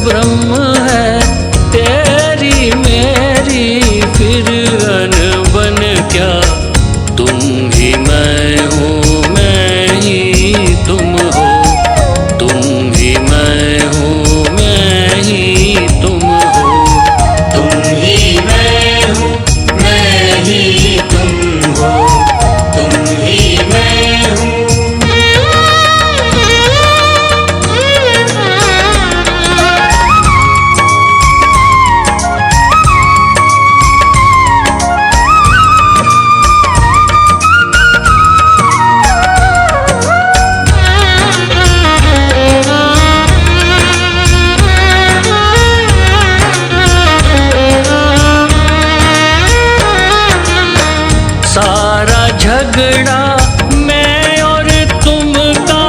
ब्रह्म है, तेरी मेरी फिर अनबन क्या। तुम ही मैं हूँ, मैं ही तुम हो, तुम ही मैं हूँ, मैं ही तुम हो, तुम ही मैं हूँ, मैं ही तुम हो, तुम ही मैं हूँ। सारा झगड़ा मैं और तुम का,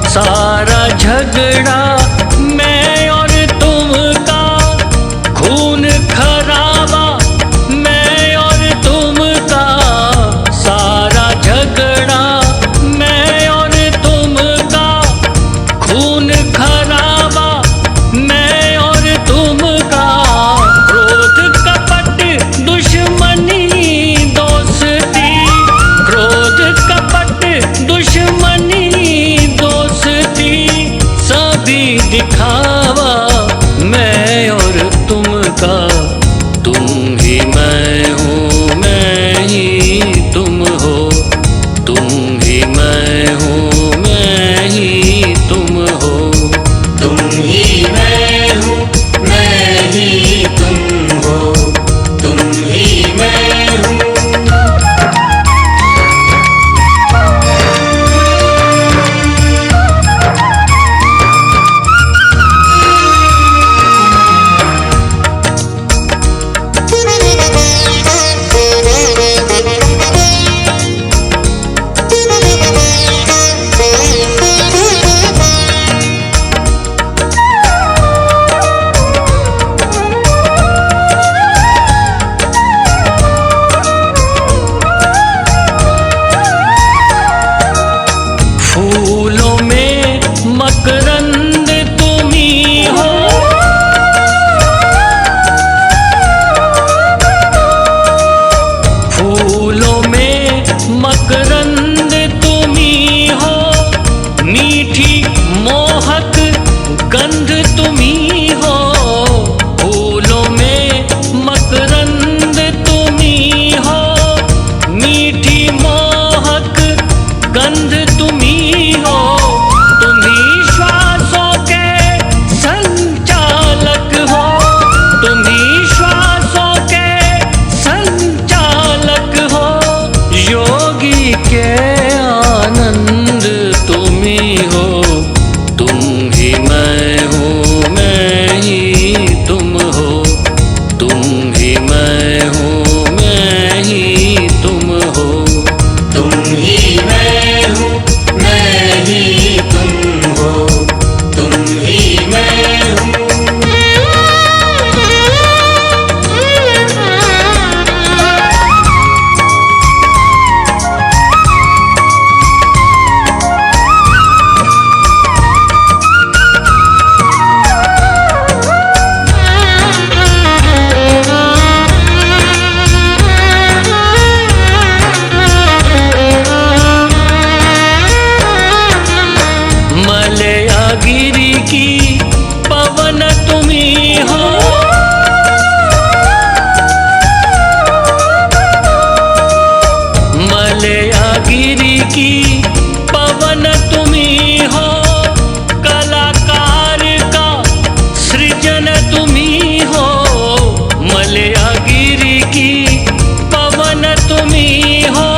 सारा झगड़ा मैं और तुम का, खून खराबा मैं और तुम का, सारा झगड़ा मैं और तुम का, खून खराबा मैं और तुम का, क्रोध कपट दुश्मनी दोस्ती, क्रोध कपट दुश्मनी दोस्ती, सभी दिखावा मैं और तुम का। तुम ही मैं हूँ, मैं ही तुम हो, तुम ही मैं हूँ, मैं ही तुम हो, तुम ही मैं हूँ, मैं ही तुम हो, तुम ही मैं हूँ। फूलों में मकरंद तुम ही हो, फूलों में मकरंद तुम ही हो, मीठी मोहक गंध तुम ही हो, फूलों में मकरंद तुम ही हो, मीठी मोहक गंध तुम ही हो, तुम ही श्वासों के संचालक हो, तुम ही श्वासों के संचालक हो, योगी के आनंद तुम ही हो, तुम ही मैं हूँ, मैं ही तुम हो, तुम ही मैं हूँ, मैं ही तुम हो, तुम ही मैं हूँ, मैं ही तुम हो, तुम ही मैं हूँ। मलयागिरी की पवन तुम ही हो, मलयागिरी की पवन तुम ही हो, कलाकार का सृजन तुम ही हो, मलयागिरी की पवन तुम ही हो,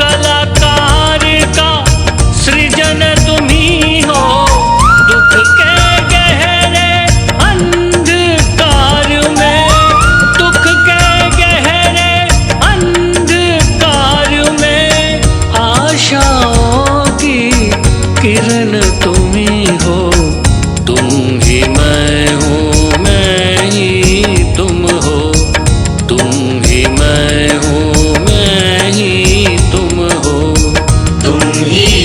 कलाकार का सृजन तुम ही हो, दुख के गहरे अंधकार में, दुख के गहरे अंधकार में, आशाओं की किरण तुम ही हो, तुम ही मैं हूँ, मैं ही तुम हो, तुम ही मैं हूँ, मैं ही तुम हो, तुम ही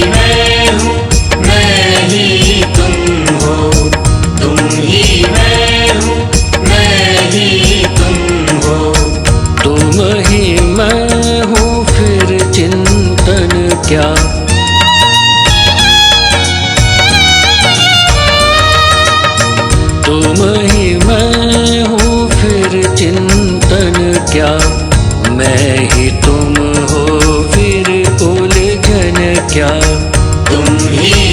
क्या। तुम ही मैं हूँ फिर चिंतन क्या, मैं ही तुम हो फिर उलझन क्या। तुम ही